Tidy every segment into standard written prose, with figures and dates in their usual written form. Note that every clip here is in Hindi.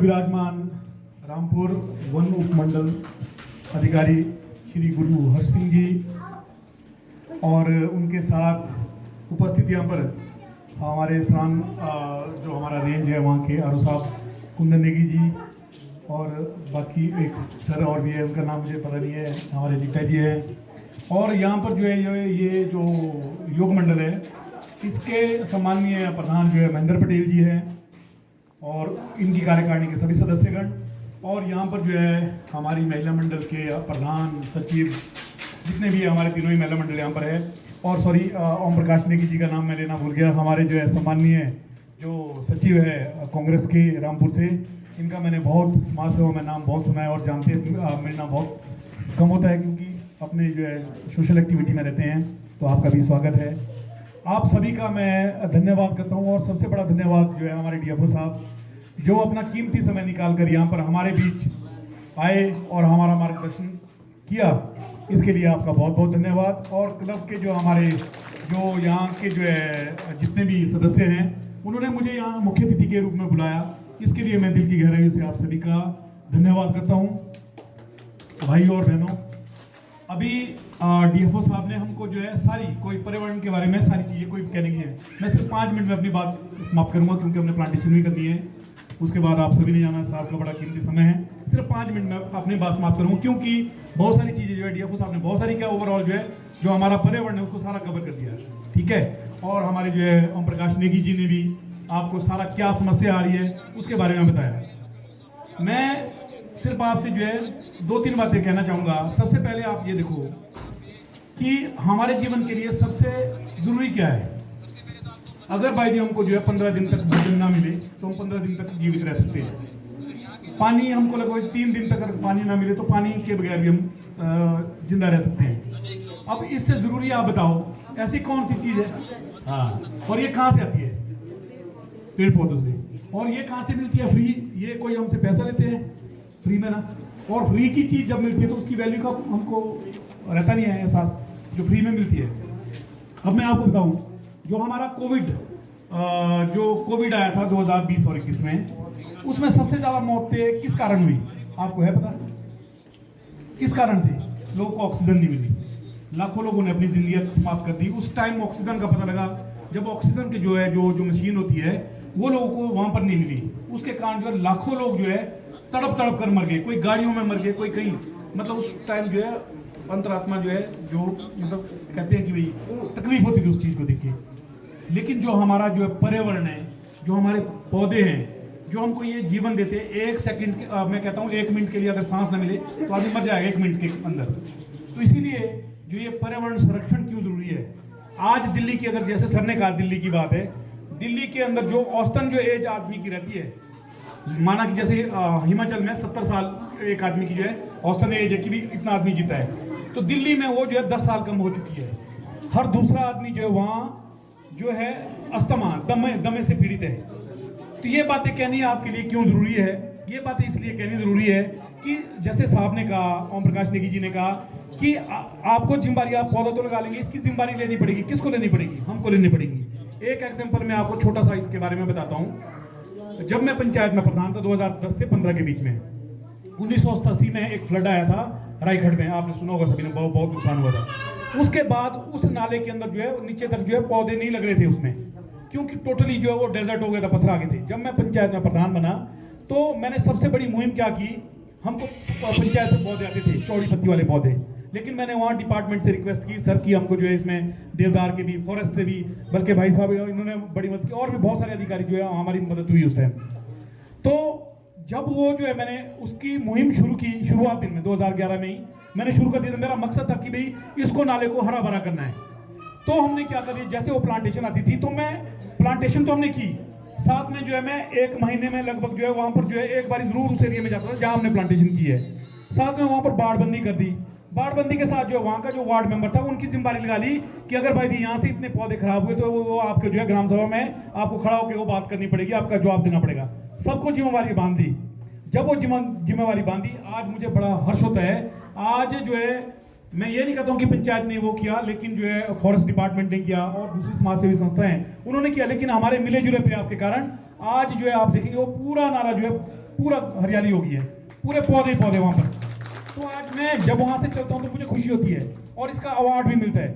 विराजमान रामपुर वन उपमंडल अधिकारी श्री गुरु हर्ष सिंह जी और उनके साथ उपस्थित यहाँ पर हमारे सरान जो हमारा रेंज है वहाँ के आरो साहब कुंदन नेगी जी और बाकी एक सर और भी है, उनका नाम मुझे पता नहीं है, हमारे दीक्षा जी हैं। और यहाँ पर जो है ये जो योग मंडल है इसके सम्माननीय प्रधान जो है महेंद्र पटेल जी हैं और इनकी कार्यकारिणी के सभी सदस्यगण, और यहाँ पर जो है हमारी महिला मंडल के प्रधान सचिव जितने भी हमारे तीनों ही महिला मंडल यहाँ पर है। और सॉरी ओम प्रकाश नेगी जी का नाम मैं लेना भूल गया, हमारे जो है सम्माननीय जो सचिव है कांग्रेस के रामपुर से, इनका मैंने बहुत समाज सेवा में नाम बहुत सुना है और जानते मिलना बहुत कम होता है क्योंकि अपने जो है सोशल एक्टिविटी में रहते हैं। तो आपका भी स्वागत है, आप सभी का मैं धन्यवाद करता हूँ। और सबसे बड़ा धन्यवाद जो है हमारे डीएफओ साहब जो अपना कीमती समय निकाल कर यहाँ पर हमारे बीच आए और हमारा मार्गदर्शन किया, इसके लिए आपका बहुत बहुत धन्यवाद। और क्लब के जो हमारे जो यहाँ के जो है जितने भी सदस्य हैं उन्होंने मुझे यहाँ मुख्य अतिथि के रूप में बुलाया, इसके लिए मैं दिल की गहराइयों से आप सभी का धन्यवाद करता हूँ। भाई और बहनों, अभी डीएफओ साहब ने हमको जो है सारी कोई पर्यावरण के बारे में सारी चीज़ें कोई कहने की है, मैं सिर्फ 5 मिनट में अपनी बात समाप्त करूँगा क्योंकि हमने प्लांटेशन भी करनी है, उसके बाद आप सभी ने जाना, साहब का बड़ा कीमती समय है। सिर्फ 5 मिनट में अपनी बात समाप्त करूँगा क्योंकि बहुत सारी चीज़ें जो है डीएफओ साहब ने बहुत सारी क्या ओवरऑल जो है जो हमारा पर्यावरण है उसको सारा कवर कर दिया है, ठीक है। और हमारे जो है ओम प्रकाश नेगी जी ने भी आपको सारा क्या समस्या आ रही है उसके बारे में बताया। मैं सिर्फ आपसे जो है 2-3 बातें कहना चाहूँगा। सबसे पहले आप ये देखो कि हमारे जीवन के लिए सबसे ज़रूरी क्या है। अगर भाई जी हमको जो है 15 दिन तक भोजन ना मिले तो हम 15 दिन तक जीवित रह सकते हैं। पानी हमको लगभग 3 दिन तक अगर पानी ना मिले तो पानी के बगैर भी हम जिंदा रह सकते हैं। अब इससे ज़रूरी आप बताओ ऐसी कौन सी चीज़ है, हाँ, और ये कहाँ से आती है? पेड़ पौधों से। और ये कहाँ से मिलती है? फ्री। ये कोई हमसे पैसा लेते हैं फ्री में ना, और फ्री की चीज़ जब मिलती है तो उसकी वैल्यू का हमको रहता नहीं है एहसास जो फ्री में मिलती है। अब मैं आपको बताऊं जो हमारा कोविड आया था 2020 और 21 में, उसमें सबसे ज़्यादा मौतें किस कारण हुई आपको है पता? किस कारण से? लोगों को ऑक्सीजन नहीं मिली, लाखों लोगों ने अपनी जिंदगी समाप्त कर दी। उस टाइम ऑक्सीजन का पता लगा जब ऑक्सीजन की जो है जो मशीन होती है वो लोगों को वहाँ पर नहीं मिली, उसके कारण जो है लाखों लोग जो है तड़प कर मर गए, कोई गाड़ियों में मर गए, कोई कहीं, मतलब उस टाइम जो है अंतरात्मा जो है जो मतलब कहते हैं कि भाई तकलीफ होती थी उस चीज़ को देख के। लेकिन जो हमारा जो है पर्यावरण है, जो हमारे पौधे हैं जो हमको ये जीवन देते हैं, 1 सेकंड मैं कहता हूँ 1 मिनट के लिए अगर सांस ना मिले तो आदमी मर जाएगा 1 मिनट के अंदर। तो इसीलिए जो ये पर्यावरण संरक्षण क्यों जरूरी है। आज दिल्ली की, अगर जैसे सर ने कहा दिल्ली की बात है, दिल्ली के अंदर जो औसतन जो एज आदमी की रहती है, माना कि जैसे हिमाचल में 70 साल एक आदमी की जो है औसतन एज है कि भी इतना आदमी जीता है, तो दिल्ली में वो जो है 10 साल कम हो चुकी है। हर दूसरा आदमी जो है वहाँ जो है अस्थमा दमे से पीड़ित है। तो ये बातें कहनी आपके लिए क्यों ज़रूरी है? ये बातें इसलिए कहनी ज़रूरी है कि जैसे साहब ने कहा, ओम प्रकाश नेगी जी ने कहा कि आपको जिम्मेदारी, आप पौधा तो लगा लेंगे, इसकी जिम्मेदारी लेनी पड़ेगी। किसको लेनी पड़ेगी? हमको लेनी पड़ेगी। एक एग्जाम्पल मैं आपको छोटा सा इसके बारे में बताता हूँ। जब मैं पंचायत में प्रधान था 2010 से 15 के बीच में, 1988 में एक फ्लड आया था रायगढ़ में, आपने सुना होगा सभी ने, बहुत नुकसान हुआ था। उसके बाद उस नाले के अंदर जो है नीचे तक जो है पौधे नहीं लग रहे थे उसमें, क्योंकि टोटली जो है वो डेजर्ट हो गया था, पत्थर आ गए थे। जब मैं पंचायत में प्रधान बना तो मैंने सबसे बड़ी मुहिम क्या की, हमको पंचायत से पौधे आते थे चौड़ी पत्ती वाले पौधे, लेकिन मैंने वहाँ डिपार्टमेंट से रिक्वेस्ट की, सर की हमको जो है इसमें देवदार के भी, फॉरेस्ट से भी, बल्कि भाई साहब इन्होंने बड़ी मदद की और भी बहुत सारे अधिकारी जो है हमारी मदद हुई उस टाइम। तो जब वो जो है मैंने उसकी मुहिम शुरू की, शुरुआत दिन में 2011 में ही मैंने शुरू कर दिया। मेरा मकसद था कि भाई इसको नाले को हरा भरा करना है। तो हमने क्या कर दिया, जैसे वो प्लांटेशन आती थी तो मैं प्लांटेशन तो हमने की, साथ में जो है मैं 1 महीने में लगभग जो है वहाँ पर जो है एक बार जरूर उस एरिया में जाता था जहाँ हमने प्लांटेशन की है। साथ में वहाँ पर बाड़बंदी कर दी। बाड़बंदी के साथ जो वहाँ का जो वार्ड मेंबर था उनकी जिम्मेदारी लगा ली कि अगर भाई जी यहाँ से इतने पौधे खराब हुए तो वो आपके जो है ग्राम सभा में आपको खड़ा होकर वो बात करनी पड़ेगी, आपका जवाब देना पड़ेगा। सबको जिम्मेवारी बांध दी। जब वो जिम्मेवारी बांधी, आज मुझे बड़ा हर्ष होता है। आज जो है मैं ये नहीं कहता हूँ कि पंचायत ने वो किया, लेकिन जो है फॉरेस्ट डिपार्टमेंट ने किया और दूसरी समाज सेवी संस्थाएं उन्होंने किया, लेकिन हमारे मिले जुले प्रयास के कारण आज जो है आप देखेंगे वो पूरा नाला जो है पूरा हरियाली हो गई है, पूरे पौधे पौधे वहाँ पर। तो आज मैं जब वहाँ से चलता हूँ तो मुझे खुशी होती है और इसका अवार्ड भी मिलता है।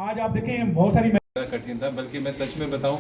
आज आप देखें बहुत सारी कठिन था, बल्कि मैं सच में बताऊं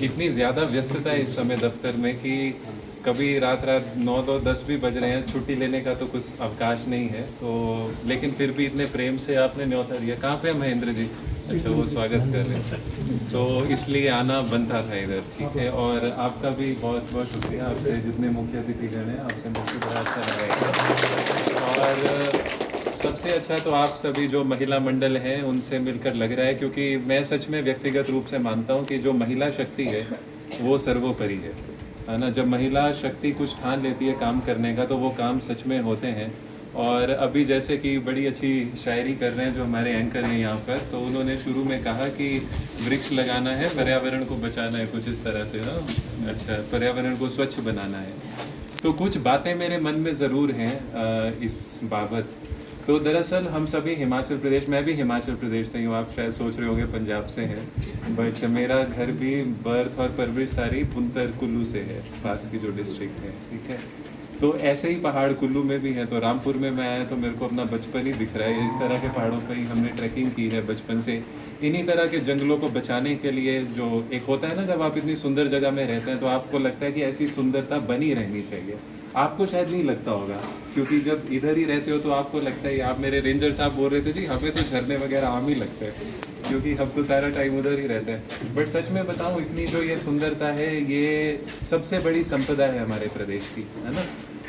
इतनी ज़्यादा व्यस्तता है इस समय दफ्तर में कि कभी रात 9-10 भी बज रहे हैं, छुट्टी लेने का तो कुछ अवकाश नहीं है। तो लेकिन फिर भी इतने प्रेम से आपने न्योता दिया। कहाँ पे है महेंद्र जी? अच्छा, वो स्वागत कर रहे हैं, तो इसलिए आना बनता था इधर। ठीक है, और आपका भी बहुत बहुत शुक्रिया। आपसे जितने मुख्य अतिथिगण हैं, आपसे मुझे बड़ा अच्छा लगा। और सबसे अच्छा तो आप सभी जो महिला मंडल हैं उनसे मिलकर लग रहा है, क्योंकि मैं सच में व्यक्तिगत रूप से मानता हूं कि जो महिला शक्ति है वो सर्वोपरि है ना। जब महिला शक्ति कुछ ठान लेती है काम करने का तो वो काम सच में होते हैं। और अभी जैसे कि बड़ी अच्छी शायरी कर रहे हैं जो हमारे एंकर हैं यहाँ पर, तो उन्होंने शुरू में कहा कि वृक्ष लगाना है, पर्यावरण को बचाना है, कुछ इस तरह से ना। अच्छा, पर्यावरण को स्वच्छ बनाना है। तो कुछ बातें मेरे मन में ज़रूर हैं इस बाबत। तो दरअसल हम सभी हिमाचल प्रदेश, मैं भी हिमाचल प्रदेश से ही हूँ, आप शायद सोच रहे होंगे पंजाब से है, बट मेरा घर भी बर्थ और परवरिश सारी पुंतर कुल्लू से है, पास की जो डिस्ट्रिक्ट है। ठीक है, तो ऐसे ही पहाड़ कुल्लू में भी है। तो रामपुर में मैं आया तो मेरे को अपना बचपन ही दिख रहा है। इस तरह के पहाड़ों पर ही हमने ट्रैकिंग की है बचपन से। इन्हीं तरह के जंगलों को बचाने के लिए जो एक होता है ना, जब आप इतनी सुंदर जगह में रहते हैं तो आपको लगता है कि ऐसी सुंदरता बनी रहनी चाहिए। आपको शायद नहीं लगता होगा, क्योंकि जब इधर ही रहते हो तो आपको लगता है। आप मेरे रेंजर साहब बोल रहे थे जी हमें तो झरने वगैरह आम ही लगते हैं, क्योंकि हम तो सारा टाइम उधर ही रहते हैं। बट सच में बताऊं, इतनी जो ये सुंदरता है, ये सबसे बड़ी संपदा है हमारे प्रदेश की, है ना।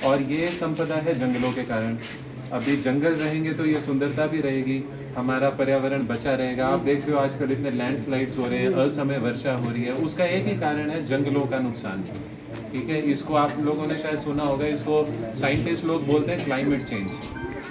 और ये संपदा है जंगलों के कारण। अभी जंगल रहेंगे तो ये सुंदरता भी रहेगी, हमारा पर्यावरण बचा रहेगा। आप देख रहे हो आजकल इतने लैंडस्लाइड्स हो रहे हैं, असमय वर्षा हो रही है, उसका एक ही कारण है, जंगलों का नुकसान। ठीक है, इसको आप लोगों ने शायद सुना होगा, इसको साइंटिस्ट लोग बोलते हैं क्लाइमेट चेंज।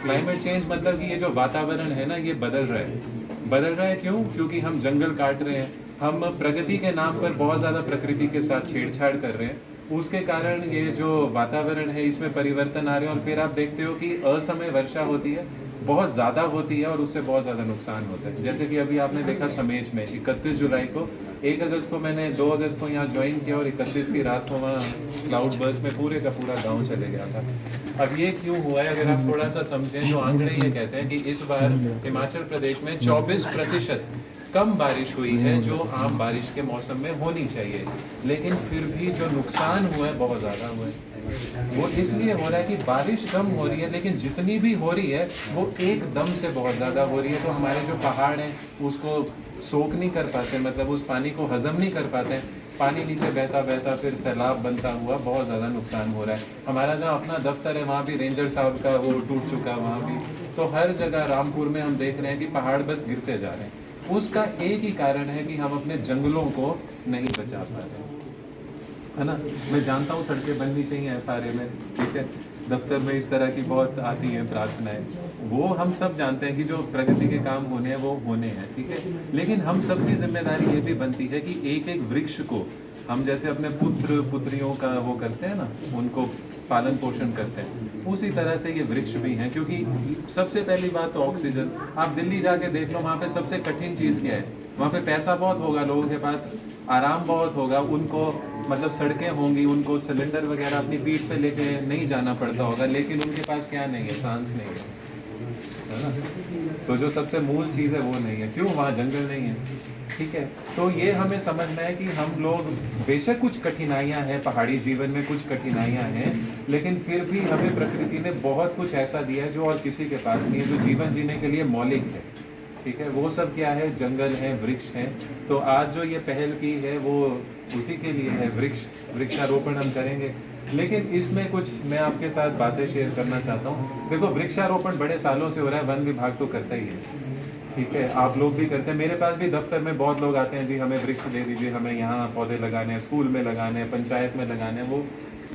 क्लाइमेट चेंज मतलब कि ये जो वातावरण है ना, ये बदल रहा है। बदल रहा है क्यों? क्योंकि हम जंगल काट रहे हैं, हम प्रगति के नाम पर बहुत ज़्यादा प्रकृति के साथ छेड़छाड़ कर रहे हैं। उसके कारण ये जो वातावरण है इसमें परिवर्तन आ रहे हैं। और फिर आप देखते हो कि असमय वर्षा होती है, बहुत ज़्यादा होती है, और उससे बहुत ज़्यादा नुकसान होता है। जैसे कि अभी आपने देखा समेज में 31 जुलाई को, 1 अगस्त को मैंने 2 अगस्त को यहाँ ज्वाइन किया और 31 की रात को वहाँ क्लाउड बर्स्ट में पूरे का पूरा गांव चले गया था। अब ये क्यों हुआ है, अगर आप थोड़ा सा समझें, जो आंकड़े ये कहते हैं कि इस बार हिमाचल प्रदेश में 24% कम बारिश हुई है जो आम बारिश के मौसम में होनी चाहिए। लेकिन फिर भी जो नुकसान हुआ है बहुत ज़्यादा हुआ है। वो इसलिए हो रहा है कि बारिश कम हो रही है, लेकिन जितनी भी हो रही है वो एकदम से बहुत ज़्यादा हो रही है। तो हमारे जो पहाड़ हैं उसको सोख नहीं कर पाते, मतलब उस पानी को हजम नहीं कर पाते। पानी नीचे बहता बहता फिर सैलाब बनता हुआ बहुत ज़्यादा नुकसान हो रहा है। हमारा जहाँ अपना दफ्तर है वहाँ भी रेंजर साहब का वो टूट चुका, वहाँ भी। तो हर जगह रामपुर में हम देख रहे हैं कि पहाड़ बस गिरते जा रहे हैं। उसका एक ही कारण है कि हम अपने जंगलों को नहीं बचा पा रहे, है ना। मैं जानता हूँ सड़कें बननी चाहिए FRA में, ठीक है, दफ्तर में इस तरह की बहुत आती हैं प्रार्थनाएं, वो हम सब जानते हैं कि जो प्रगति के काम होने हैं वो होने हैं, ठीक है। लेकिन हम सब की जिम्मेदारी ये भी बनती है कि एक एक वृक्ष को हम जैसे अपने पुत्र पुत्रियों का वो करते हैं ना, उनको पालन पोषण करते हैं, उसी तरह से ये वृक्ष भी हैं। क्योंकि सबसे पहली बात तो ऑक्सीजन। आप दिल्ली जाके देख लो, वहाँ पे सबसे कठिन चीज़ क्या है? वहाँ पे पैसा बहुत होगा लोगों के पास, आराम बहुत होगा, उनको मतलब सड़कें होंगी, उनको सिलेंडर वगैरह अपनी पीठ पे लेके नहीं जाना पड़ता होगा, लेकिन उनके पास क्या नहीं है? सांस नहीं है ना। तो जो सबसे मूल चीज़ है वो नहीं है। क्यों? वहाँ जंगल नहीं है, ठीक है। तो ये हमें समझना है कि हम लोग, बेशक कुछ कठिनाइयाँ हैं पहाड़ी जीवन में, कुछ कठिनाइयाँ हैं, लेकिन फिर भी हमें प्रकृति ने बहुत कुछ ऐसा दिया है जो और किसी के पास नहीं है, जो जीवन जीने के लिए मौलिक है, ठीक है। वो सब क्या है? जंगल है, वृक्ष हैं। तो आज जो ये पहल की है वो उसी के लिए है, वृक्षारोपण हम करेंगे। लेकिन इसमें कुछ मैं आपके साथ बातें शेयर करना चाहता हूँ। देखो, वृक्षारोपण बड़े सालों से हो रहा है, वन विभाग तो करता ही है, ठीक है, आप लोग भी करते हैं। मेरे पास भी दफ्तर में बहुत लोग आते हैं, जी हमें वृक्ष दे दीजिए, हमें यहाँ पौधे लगाने हैं, स्कूल में लगाने हैं, पंचायत में लगाने हैं। वो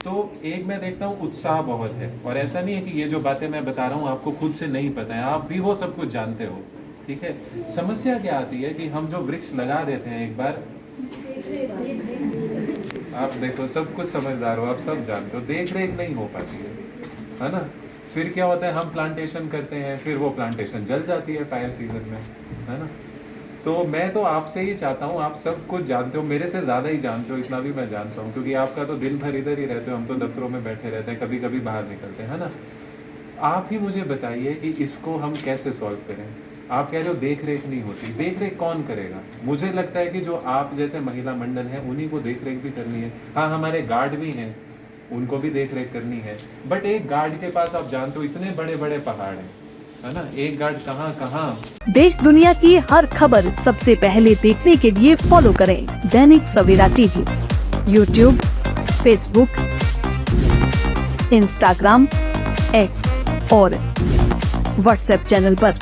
तो एक मैं देखता हूँ उत्साह बहुत है, और ऐसा नहीं है कि ये जो बातें मैं बता रहा हूँ आपको खुद से नहीं पता है, आप भी वो सब कुछ जानते हो, ठीक है। समस्या क्या आती है कि हम जो वृक्ष लगा देते हैं एक बार, आप देखो सब कुछ समझदार हो, आप सब जानते हो, देख रेख नहीं हो पाती है ना। फिर क्या होता है, हम प्लांटेशन करते हैं, फिर वो प्लांटेशन जल जाती है फायर सीजन में, है ना। तो मैं तो आपसे ही चाहता हूँ, आप सब कुछ जानते हो, मेरे से ज़्यादा ही जानते हो, इतना भी मैं जानता हूँ, क्योंकि आपका तो दिन भर इधर ही रहते हो, हम तो दफ्तरों में बैठे रहते हैं, कभी कभी बाहर निकलते हैं, है ना। आप ही मुझे बताइए कि इसको हम कैसे सॉल्व करें। आप कह रहे हो देख रेख नहीं होती, देख रेख कौन करेगा? मुझे लगता है कि जो आप जैसे महिला मंडल हैं उन्हीं को देख रेख भी करनी है। हाँ, हमारे गार्ड भी हैं, उनको भी देख रेख करनी है, बट एक गार्ड के पास आप जानते हो इतने बड़े बड़े पहाड़ हैं, है ना। एक गार्ड कहाँ कहाँ। देश दुनिया की हर खबर सबसे पहले देखने के लिए फॉलो करें Dainik Savera TV, YouTube, Facebook, Instagram, X और व्हाट्सएप चैनल पर।